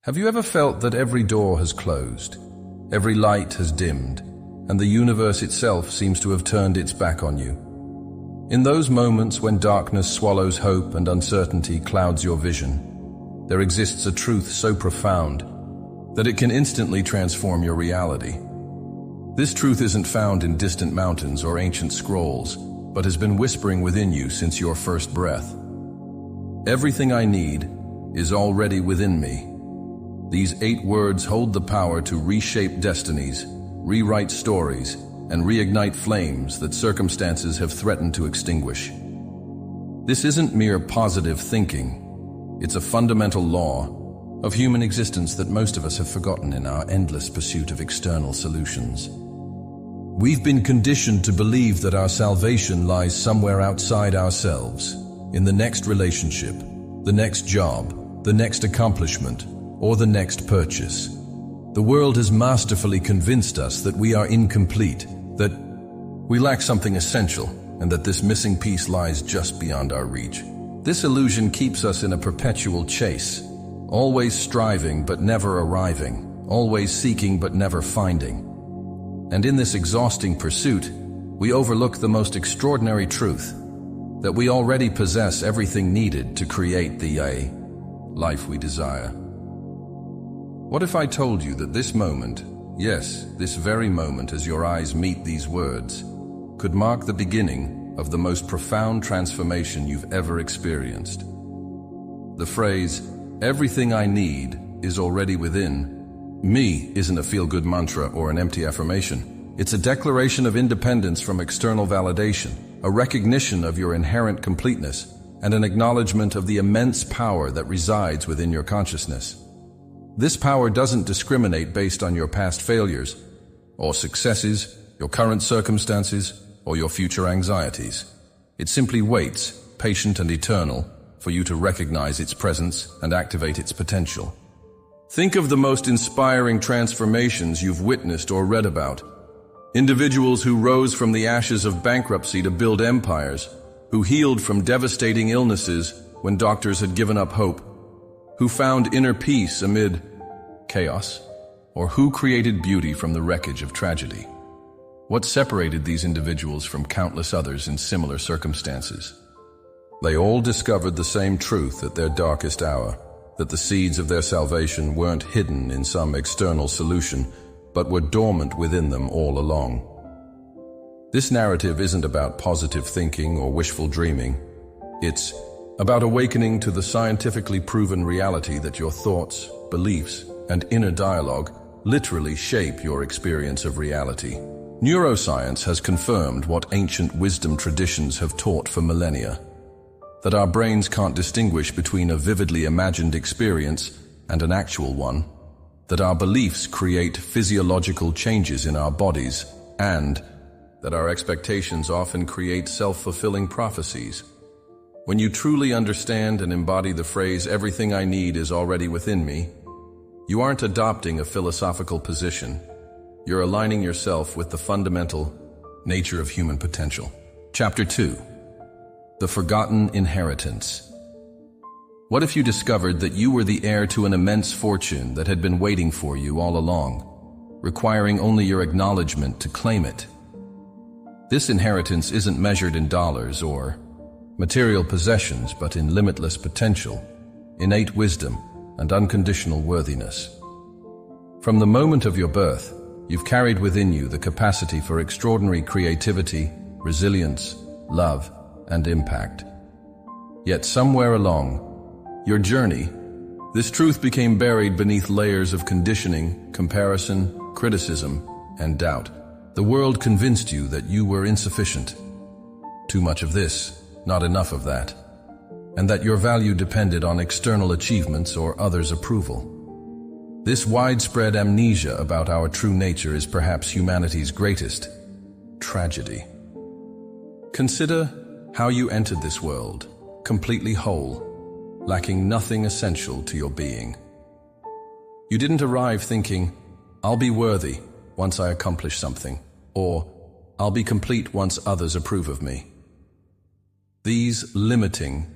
Have you ever felt that every door has closed, every light has dimmed, and the universe itself seems to have turned its back on you? In those moments when darkness swallows hope and uncertainty clouds your vision, there exists a truth so profound that it can instantly transform your reality. This truth isn't found in distant mountains or ancient scrolls, but has been whispering within you since your first breath. Everything I need is already within me. These 8 words hold the power to reshape destinies, rewrite stories, and reignite flames that circumstances have threatened to extinguish. This isn't mere positive thinking. It's a fundamental law of human existence that most of us have forgotten in our endless pursuit of external solutions. We've been conditioned to believe that our salvation lies somewhere outside ourselves, in the next relationship, the next job, the next accomplishment, or the next purchase. The world has masterfully convinced us that we are incomplete, that we lack something essential, and that this missing piece lies just beyond our reach. This illusion keeps us in a perpetual chase, always striving but never arriving, always seeking but never finding. And in this exhausting pursuit, we overlook the most extraordinary truth, that we already possess everything needed to create the life we desire. What if I told you that this moment, yes, this very moment as your eyes meet these words, could mark the beginning of the most profound transformation you've ever experienced? The phrase, "everything I need is already within me," isn't a feel-good mantra or an empty affirmation. It's a declaration of independence from external validation, a recognition of your inherent completeness, and an acknowledgement of the immense power that resides within your consciousness. This power doesn't discriminate based on your past failures or successes, your current circumstances, or your future anxieties. It simply waits, patient and eternal, for you to recognize its presence and activate its potential. Think of the most inspiring transformations you've witnessed or read about. Individuals who rose from the ashes of bankruptcy to build empires, who healed from devastating illnesses when doctors had given up hope, who found inner peace amid chaos, or who created beauty from the wreckage of tragedy. What separated these individuals from countless others in similar circumstances? They all discovered the same truth at their darkest hour, that the seeds of their salvation weren't hidden in some external solution, but were dormant within them all along. This narrative isn't about positive thinking or wishful dreaming. It's about awakening to the scientifically proven reality that your thoughts, beliefs, and inner dialogue literally shape your experience of reality. Neuroscience has confirmed what ancient wisdom traditions have taught for millennia, that our brains can't distinguish between a vividly imagined experience and an actual one, that our beliefs create physiological changes in our bodies, and that our expectations often create self-fulfilling prophecies. When you truly understand and embody the phrase, "everything I need is already within me," you aren't adopting a philosophical position. You're aligning yourself with the fundamental nature of human potential. Chapter 2. The Forgotten Inheritance. What if you discovered that you were the heir to an immense fortune that had been waiting for you all along, requiring only your acknowledgement to claim it? This inheritance isn't measured in dollars or material possessions, but in limitless potential, innate wisdom, and unconditional worthiness. From the moment of your birth, you've carried within you the capacity for extraordinary creativity, resilience, love, and impact. Yet somewhere along your journey, this truth became buried beneath layers of conditioning, comparison, criticism, and doubt. The world convinced you that you were insufficient. Too much of this, not enough of that, and that your value depended on external achievements or others' approval. This widespread amnesia about our true nature is perhaps humanity's greatest tragedy. Consider how you entered this world, completely whole, lacking nothing essential to your being. You didn't arrive thinking, "I'll be worthy once I accomplish something," or "I'll be complete once others approve of me." These limiting,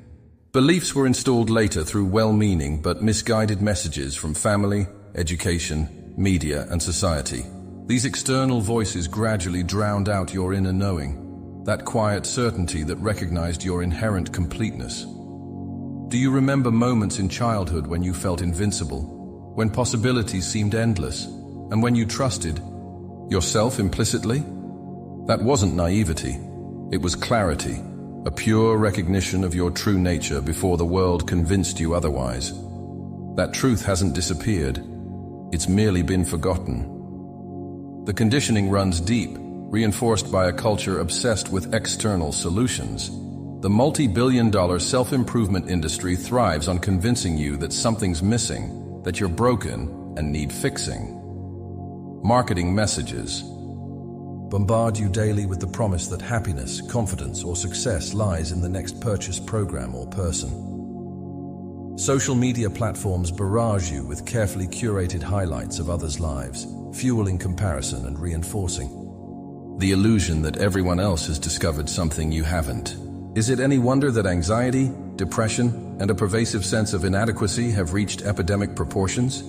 Beliefs were installed later through well-meaning but misguided messages from family, education, media, and society. These external voices gradually drowned out your inner knowing, that quiet certainty that recognized your inherent completeness. Do you remember moments in childhood when you felt invincible, when possibilities seemed endless, and when you trusted yourself implicitly? That wasn't naivety. It was clarity, a pure recognition of your true nature before the world convinced you otherwise. That truth hasn't disappeared. It's merely been forgotten. The conditioning runs deep, reinforced by a culture obsessed with external solutions. The multi-billion-dollar self-improvement industry thrives on convincing you that something's missing, that you're broken and need fixing. Marketing messages bombard you daily with the promise that happiness, confidence, or success lies in the next purchase, program, or person. Social media platforms barrage you with carefully curated highlights of others' lives, fueling comparison and reinforcing the illusion that everyone else has discovered something you haven't. Is it any wonder that anxiety, depression, and a pervasive sense of inadequacy have reached epidemic proportions?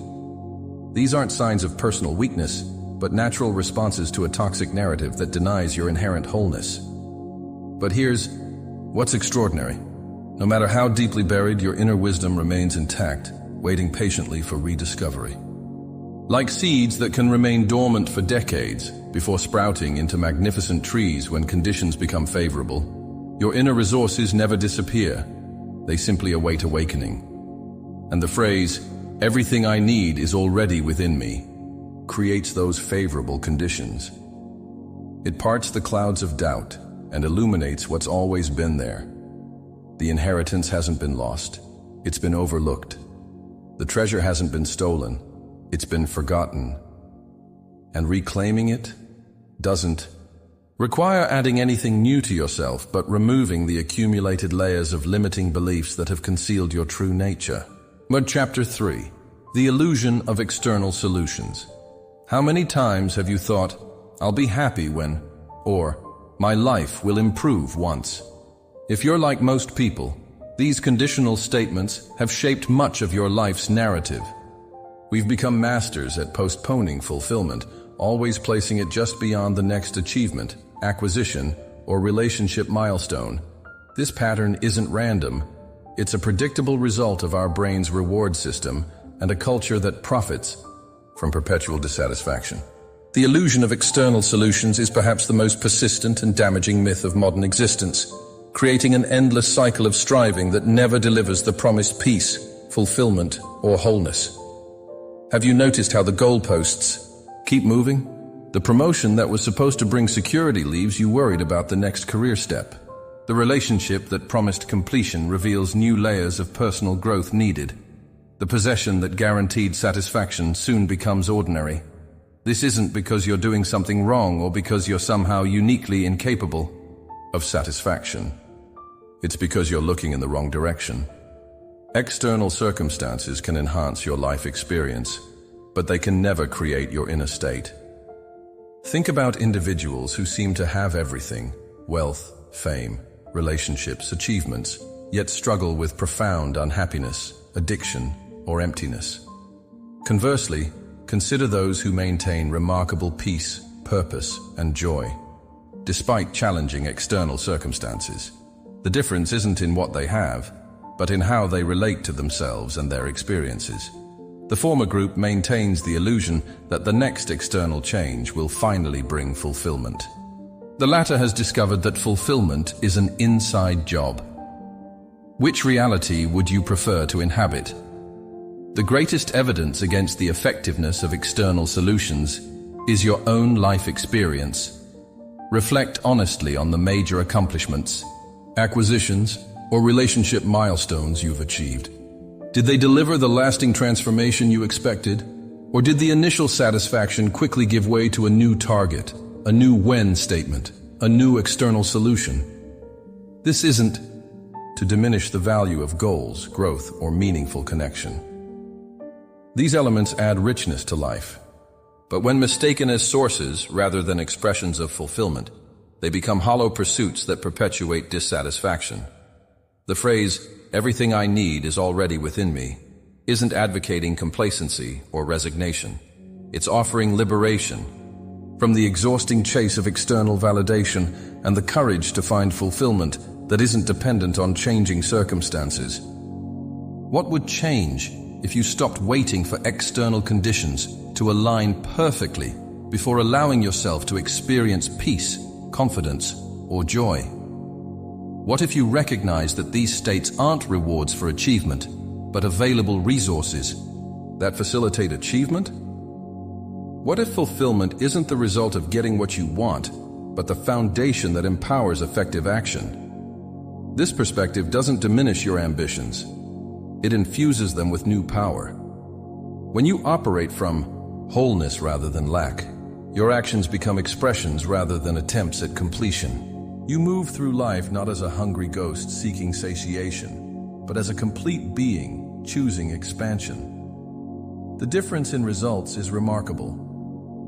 These aren't signs of personal weakness, but natural responses to a toxic narrative that denies your inherent wholeness. But here's what's extraordinary. No matter how deeply buried, your inner wisdom remains intact, waiting patiently for rediscovery. Like seeds that can remain dormant for decades before sprouting into magnificent trees when conditions become favorable, your inner resources never disappear. They simply await awakening. And the phrase, "Everything I need is already within me," creates those favorable conditions. It parts the clouds of doubt and illuminates what's always been there. The inheritance hasn't been lost. It's been overlooked. The treasure hasn't been stolen. It's been forgotten. And reclaiming it doesn't require adding anything new to yourself, but removing the accumulated layers of limiting beliefs that have concealed your true nature. Chapter 3. The Illusion of External Solutions. How many times have you thought, "I'll be happy when," or "My life will improve once"? If you're like most people, these conditional statements have shaped much of your life's narrative. We've become masters at postponing fulfillment, always placing it just beyond the next achievement, acquisition, or relationship milestone. This pattern isn't random. It's a predictable result of our brain's reward system and a culture that profits from perpetual dissatisfaction. The illusion of external solutions is perhaps the most persistent and damaging myth of modern existence, creating an endless cycle of striving that never delivers the promised peace, fulfillment, or wholeness. Have you noticed how the goalposts keep moving? The promotion that was supposed to bring security leaves you worried about the next career step. The relationship that promised completion reveals new layers of personal growth needed. The possession that guaranteed satisfaction soon becomes ordinary. This isn't because you're doing something wrong or because you're somehow uniquely incapable of satisfaction. It's because you're looking in the wrong direction. External circumstances can enhance your life experience, but they can never create your inner state. Think about individuals who seem to have everything: wealth, fame, relationships, achievements, yet struggle with profound unhappiness, addiction, or emptiness. Conversely, consider those who maintain remarkable peace, purpose, and joy, despite challenging external circumstances. The difference isn't in what they have, but in how they relate to themselves and their experiences. The former group maintains the illusion that the next external change will finally bring fulfillment. The latter has discovered that fulfillment is an inside job. Which reality would you prefer to inhabit? The greatest evidence against the effectiveness of external solutions is your own life experience. Reflect honestly on the major accomplishments, acquisitions, or relationship milestones you've achieved. Did they deliver the lasting transformation you expected? Or did the initial satisfaction quickly give way to a new target, a new when statement, a new external solution? This isn't to diminish the value of goals, growth, or meaningful connection. These elements add richness to life. But when mistaken as sources rather than expressions of fulfillment, they become hollow pursuits that perpetuate dissatisfaction. The phrase, everything I need is already within me, isn't advocating complacency or resignation. It's offering liberation from the exhausting chase of external validation and the courage to find fulfillment that isn't dependent on changing circumstances. What would change if you stopped waiting for external conditions to align perfectly before allowing yourself to experience peace, confidence, or joy? What if you recognize that these states aren't rewards for achievement, but available resources that facilitate achievement? What if fulfillment isn't the result of getting what you want, but the foundation that empowers effective action? This perspective doesn't diminish your ambitions. It infuses them with new power. When you operate from wholeness rather than lack, your actions become expressions rather than attempts at completion. You move through life not as a hungry ghost seeking satiation, but as a complete being choosing expansion. The difference in results is remarkable.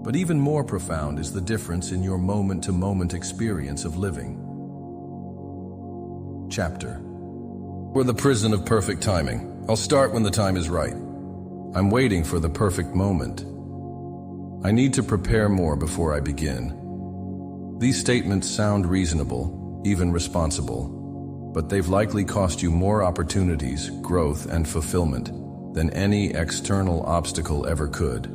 But even more profound is the difference in your moment-to-moment experience of living. Chapter. We're the prison of perfect timing. I'll start when the time is right. I'm waiting for the perfect moment. I need to prepare more before I begin. These statements sound reasonable, even responsible, but they've likely cost you more opportunities, growth, and fulfillment than any external obstacle ever could.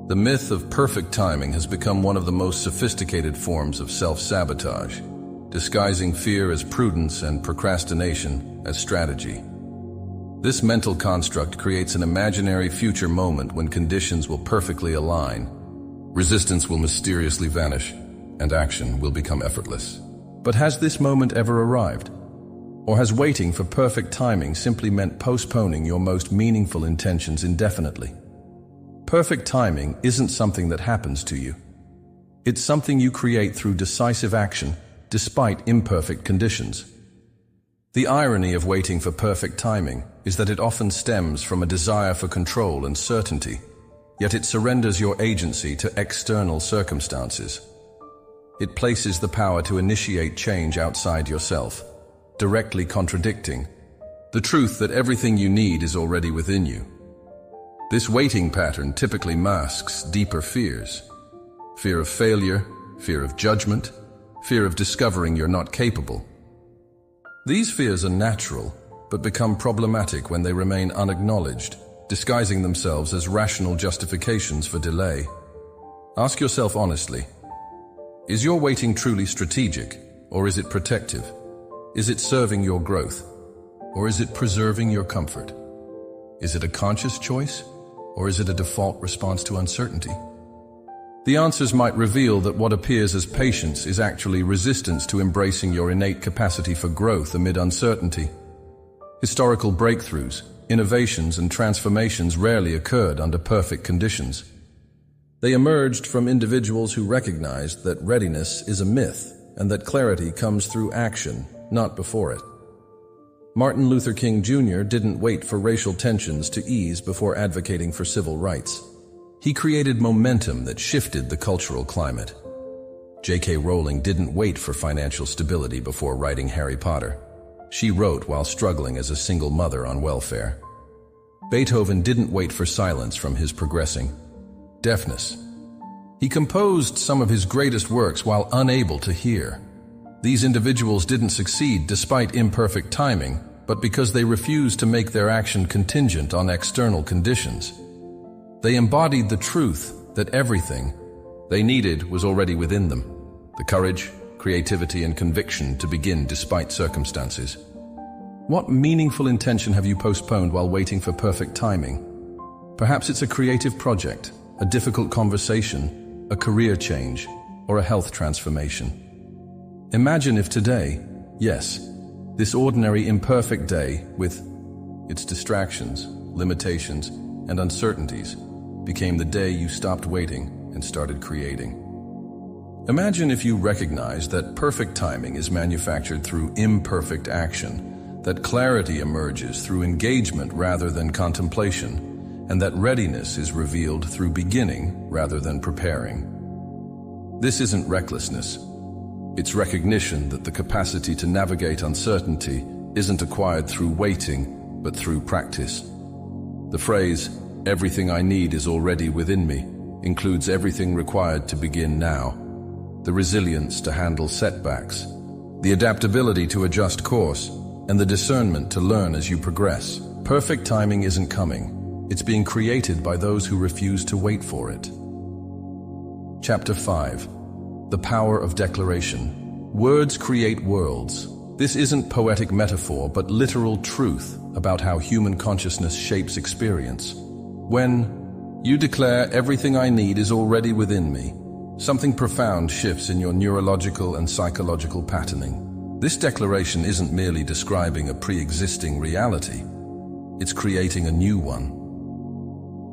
The myth of perfect timing has become one of the most sophisticated forms of self-sabotage, disguising fear as prudence and procrastination as strategy. This mental construct creates an imaginary future moment when conditions will perfectly align, resistance will mysteriously vanish, and action will become effortless. But has this moment ever arrived? Or has waiting for perfect timing simply meant postponing your most meaningful intentions indefinitely? Perfect timing isn't something that happens to you. It's something you create through decisive action, despite imperfect conditions. The irony of waiting for perfect timing is that it often stems from a desire for control and certainty, yet it surrenders your agency to external circumstances. It places the power to initiate change outside yourself, directly contradicting the truth that everything you need is already within you. This waiting pattern typically masks deeper fears. Fear of failure, fear of judgment, fear of discovering you're not capable. These fears are natural, but become problematic when they remain unacknowledged, disguising themselves as rational justifications for delay. Ask yourself honestly, is your waiting truly strategic, or is it protective? Is it serving your growth, or is it preserving your comfort? Is it a conscious choice, or is it a default response to uncertainty? The answers might reveal that what appears as patience is actually resistance to embracing your innate capacity for growth amid uncertainty. Historical breakthroughs, innovations, and transformations rarely occurred under perfect conditions. They emerged from individuals who recognized that readiness is a myth and that clarity comes through action, not before it. Martin Luther King Jr. didn't wait for racial tensions to ease before advocating for civil rights. He created momentum that shifted the cultural climate. J.K. Rowling didn't wait for financial stability before writing Harry Potter. She wrote while struggling as a single mother on welfare. Beethoven didn't wait for silence from his progressing deafness. He composed some of his greatest works while unable to hear. These individuals didn't succeed despite imperfect timing, but because they refused to make their action contingent on external conditions. They embodied the truth that everything they needed was already within them: the courage, creativity, and conviction to begin despite circumstances. What meaningful intention have you postponed while waiting for perfect timing? Perhaps it's a creative project, a difficult conversation, a career change, or a health transformation. Imagine if today, yes, this ordinary imperfect day with its distractions, limitations, and uncertainties became the day you stopped waiting and started creating. Imagine if you recognized that perfect timing is manufactured through imperfect action, that clarity emerges through engagement rather than contemplation, and that readiness is revealed through beginning rather than preparing. This isn't recklessness. It's recognition that the capacity to navigate uncertainty isn't acquired through waiting, but through practice. The phrase, "everything I need is already within me," includes everything required to begin now. The resilience to handle setbacks, the adaptability to adjust course, and the discernment to learn as you progress. Perfect timing isn't coming. It's being created by those who refuse to wait for it. Chapter 5. The Power of Declaration. Words create worlds. This isn't poetic metaphor, but literal truth about how human consciousness shapes experience. When you declare everything I need is already within me, something profound shifts in your neurological and psychological patterning. This declaration isn't merely describing a pre-existing reality. It's creating a new one.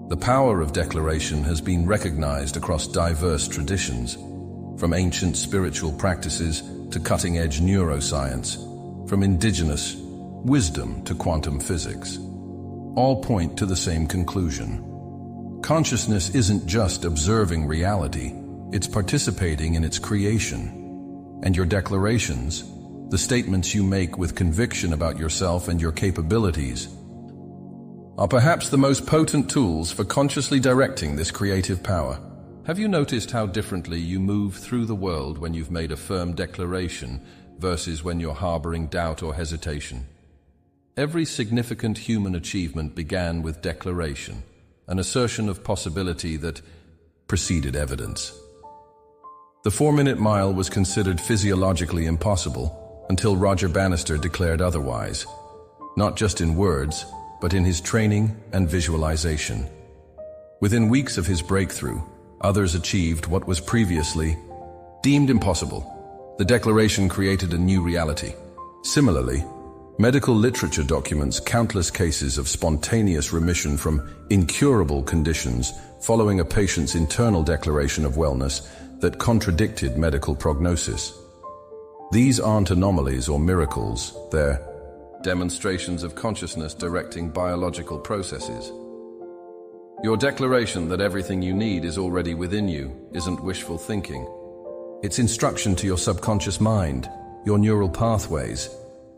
The power of declaration has been recognized across diverse traditions, from ancient spiritual practices to cutting-edge neuroscience, from indigenous wisdom to quantum physics. All point to the same conclusion. Consciousness isn't just observing reality, it's participating in its creation. And your declarations, the statements you make with conviction about yourself and your capabilities, are perhaps the most potent tools for consciously directing this creative power. Have you noticed how differently you move through the world when you've made a firm declaration versus when you're harboring doubt or hesitation? Every significant human achievement began with declaration, an assertion of possibility that preceded evidence. The 4-minute mile was considered physiologically impossible until Roger Bannister declared otherwise, not just in words, but in his training and visualization. Within weeks of his breakthrough, others achieved what was previously deemed impossible. The declaration created a new reality. Similarly, medical literature documents countless cases of spontaneous remission from incurable conditions following a patient's internal declaration of wellness that contradicted medical prognosis. These aren't anomalies or miracles, they're demonstrations of consciousness directing biological processes. Your declaration that everything you need is already within you isn't wishful thinking. It's instruction to your subconscious mind, your neural pathways,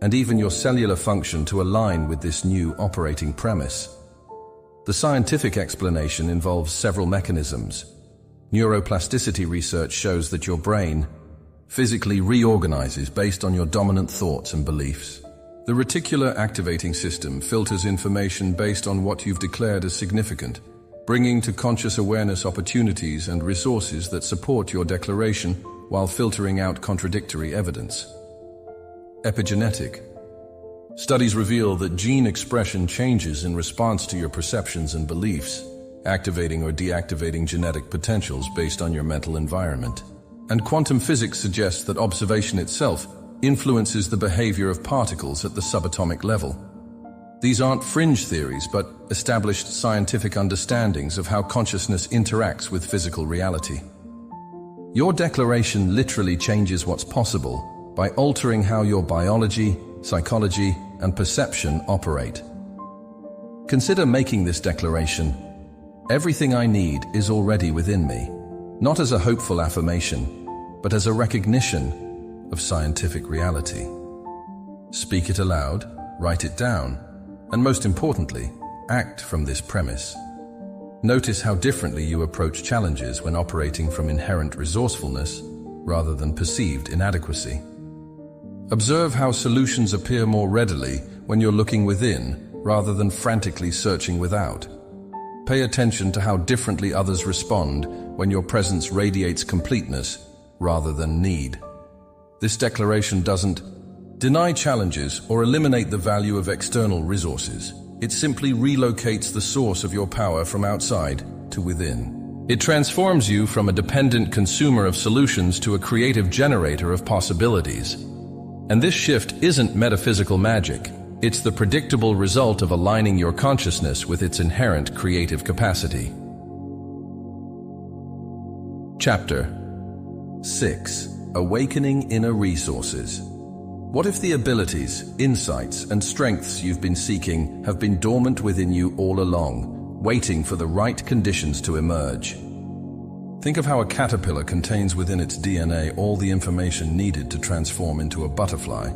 and even your cellular function to align with this new operating premise. The scientific explanation involves several mechanisms. Neuroplasticity research shows that your brain physically reorganizes based on your dominant thoughts and beliefs. The reticular activating system filters information based on what you've declared as significant, bringing to conscious awareness opportunities and resources that support your declaration while filtering out contradictory evidence. Epigenetic. Studies reveal that gene expression changes in response to your perceptions and beliefs, activating or deactivating genetic potentials based on your mental environment. And quantum physics suggests that observation itself influences the behavior of particles at the subatomic level. These aren't fringe theories, but established scientific understandings of how consciousness interacts with physical reality. Your declaration literally changes what's possible by altering how your biology, psychology, and perception operate. Consider making this declaration, "Everything I need is already within me," not as a hopeful affirmation, but as a recognition of scientific reality. Speak it aloud, write it down, and most importantly, act from this premise. Notice how differently you approach challenges when operating from inherent resourcefulness rather than perceived inadequacy. Observe how solutions appear more readily when you're looking within rather than frantically searching without. Pay attention to how differently others respond when your presence radiates completeness rather than need. This declaration doesn't deny challenges or eliminate the value of external resources. It simply relocates the source of your power from outside to within. It transforms you from a dependent consumer of solutions to a creative generator of possibilities. And this shift isn't metaphysical magic. It's the predictable result of aligning your consciousness with its inherent creative capacity. Chapter 6. Awakening Inner Resources. What if the abilities, insights, and strengths you've been seeking have been dormant within you all along, waiting for the right conditions to emerge? Think of how a caterpillar contains within its DNA all the information needed to transform into a butterfly,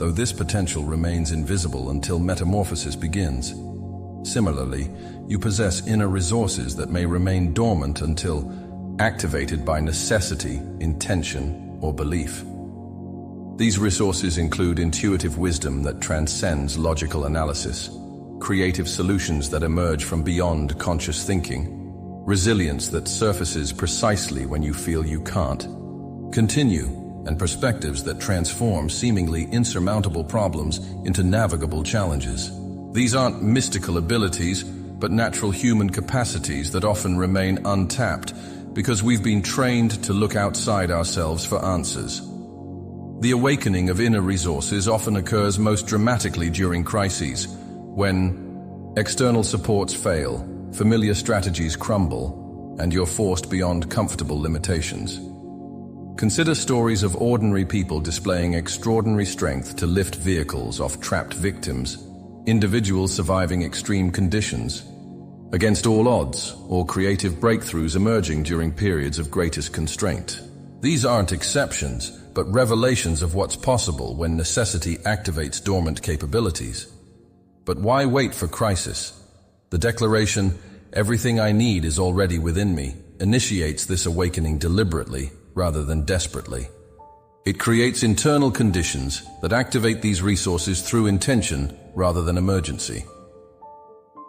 though this potential remains invisible until metamorphosis begins. Similarly, you possess inner resources that may remain dormant until activated by necessity, intention, or belief. These resources include intuitive wisdom that transcends logical analysis, creative solutions that emerge from beyond conscious thinking, resilience that surfaces precisely when you feel you can't, and perspectives that transform seemingly insurmountable problems into navigable challenges. These aren't mystical abilities, but natural human capacities that often remain untapped because we've been trained to look outside ourselves for answers. The awakening of inner resources often occurs most dramatically during crises, when external supports fail, familiar strategies crumble, and you're forced beyond comfortable limitations. Consider stories of ordinary people displaying extraordinary strength to lift vehicles off trapped victims, individuals surviving extreme conditions against all odds, or creative breakthroughs emerging during periods of greatest constraint. These aren't exceptions, but revelations of what's possible when necessity activates dormant capabilities. But why wait for crisis? The declaration, "Everything I need is already within me," initiates this awakening deliberately rather than desperately. It creates internal conditions that activate these resources through intention rather than emergency.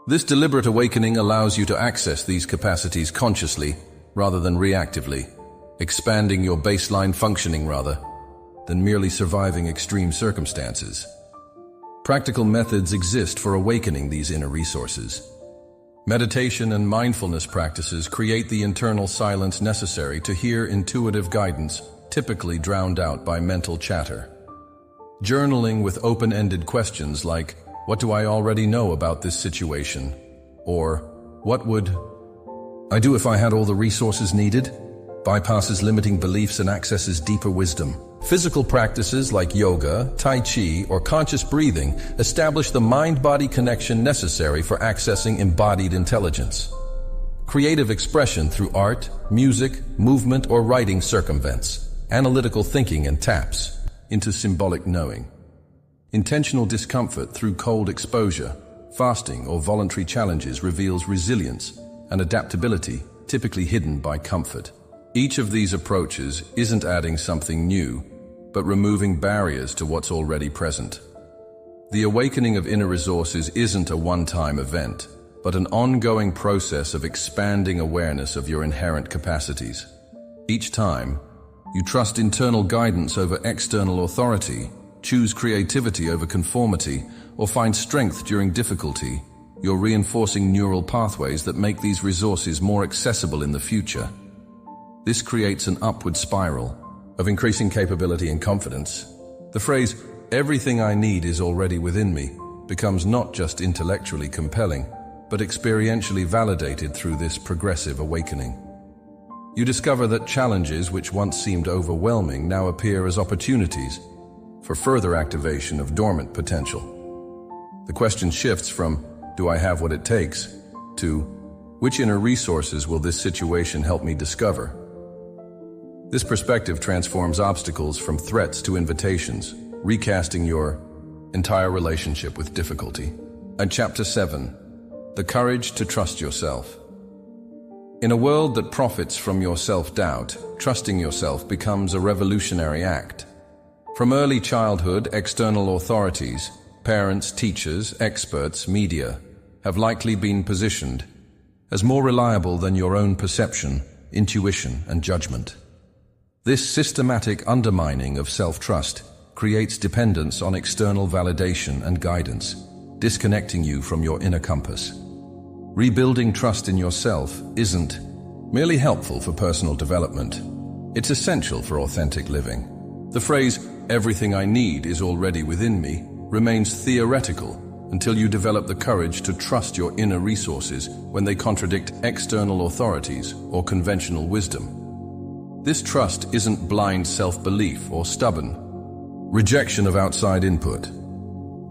This deliberate awakening allows you to access these capacities consciously rather than reactively, expanding your baseline functioning rather than merely surviving extreme circumstances. Practical methods exist for awakening these inner resources. Meditation and mindfulness practices create the internal silence necessary to hear intuitive guidance, typically drowned out by mental chatter. Journaling with open-ended questions like, "What do I already know about this situation?" or "What would I do if I had all the resources needed?" bypasses limiting beliefs and accesses deeper wisdom. Physical practices like yoga, tai chi, or conscious breathing establish the mind-body connection necessary for accessing embodied intelligence. Creative expression through art, music, movement, or writing circumvents analytical thinking and taps into symbolic knowing. Intentional discomfort through cold exposure, fasting, or voluntary challenges reveals resilience and adaptability, typically hidden by comfort. Each of these approaches isn't adding something new, but removing barriers to what's already present. The awakening of inner resources isn't a one-time event, but an ongoing process of expanding awareness of your inherent capacities. Each time, you trust internal guidance over external authority, choose creativity over conformity, or find strength during difficulty, you're reinforcing neural pathways that make these resources more accessible in the future. This creates an upward spiral of increasing capability and confidence. The phrase, "Everything I need is already within me," becomes not just intellectually compelling, but experientially validated through this progressive awakening. You discover that challenges which once seemed overwhelming now appear as opportunities for further activation of dormant potential. The question shifts from, "Do I have what it takes?" to, "Which inner resources will this situation help me discover?" This perspective transforms obstacles from threats to invitations, recasting your entire relationship with difficulty. And Chapter 7, The Courage to Trust Yourself. In a world that profits from your self-doubt, trusting yourself becomes a revolutionary act. From early childhood, external authorities, parents, teachers, experts, media, have likely been positioned as more reliable than your own perception, intuition, and judgment. This systematic undermining of self-trust creates dependence on external validation and guidance, disconnecting you from your inner compass. Rebuilding trust in yourself isn't merely helpful for personal development. It's essential for authentic living. The phrase, "Everything I need is already within me," remains theoretical until you develop the courage to trust your inner resources when they contradict external authorities or conventional wisdom. This trust isn't blind self-belief or stubborn rejection of outside input.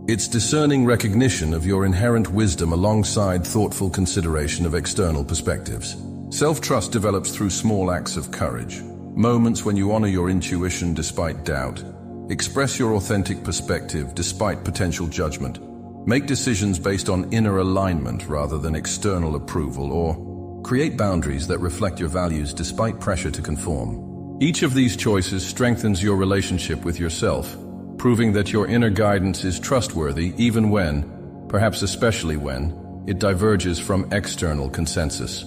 It's discerning recognition of your inherent wisdom alongside thoughtful consideration of external perspectives. Self-trust develops through small acts of courage, moments when you honor your intuition despite doubt, Express your authentic perspective despite potential judgment. Make decisions based on inner alignment rather than external approval, or create boundaries that reflect your values despite pressure to conform. Each of these choices strengthens your relationship with yourself, proving that your inner guidance is trustworthy even when, perhaps especially when, it diverges from external consensus.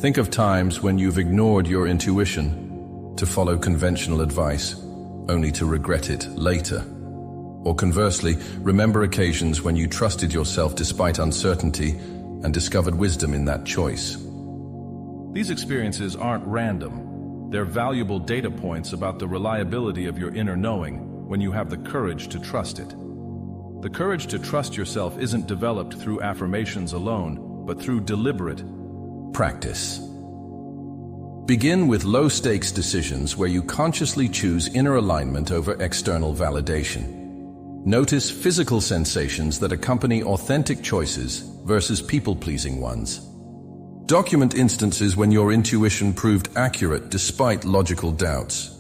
Think of times when you've ignored your intuition to follow conventional advice, only to regret it later. Or conversely, remember occasions when you trusted yourself despite uncertainty and discovered wisdom in that choice. These experiences aren't random. They're valuable data points about the reliability of your inner knowing when you have the courage to trust it. The courage to trust yourself isn't developed through affirmations alone, but through deliberate practice. Begin with low-stakes decisions where you consciously choose inner alignment over external validation. Notice physical sensations that accompany authentic choices versus people-pleasing ones. Document instances when your intuition proved accurate despite logical doubts.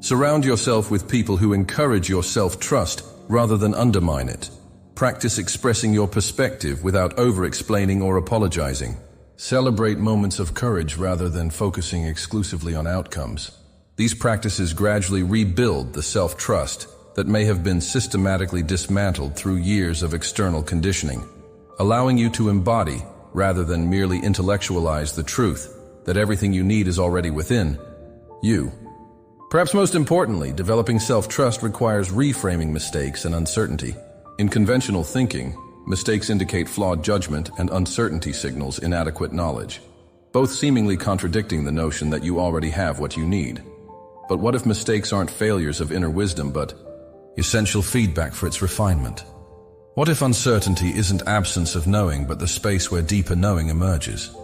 Surround yourself with people who encourage your self-trust rather than undermine it. Practice expressing your perspective without over-explaining or apologizing. Celebrate moments of courage rather than focusing exclusively on outcomes. These practices gradually rebuild the self-trust that may have been systematically dismantled through years of external conditioning, allowing you to embody, rather than merely intellectualize, the truth that everything you need is already within you. Perhaps most importantly, developing self-trust requires reframing mistakes and uncertainty. In conventional thinking, mistakes indicate flawed judgment and uncertainty signals inadequate knowledge, both seemingly contradicting the notion that you already have what you need. But what if mistakes aren't failures of inner wisdom, but essential feedback for its refinement? What if uncertainty isn't absence of knowing, but the space where deeper knowing emerges?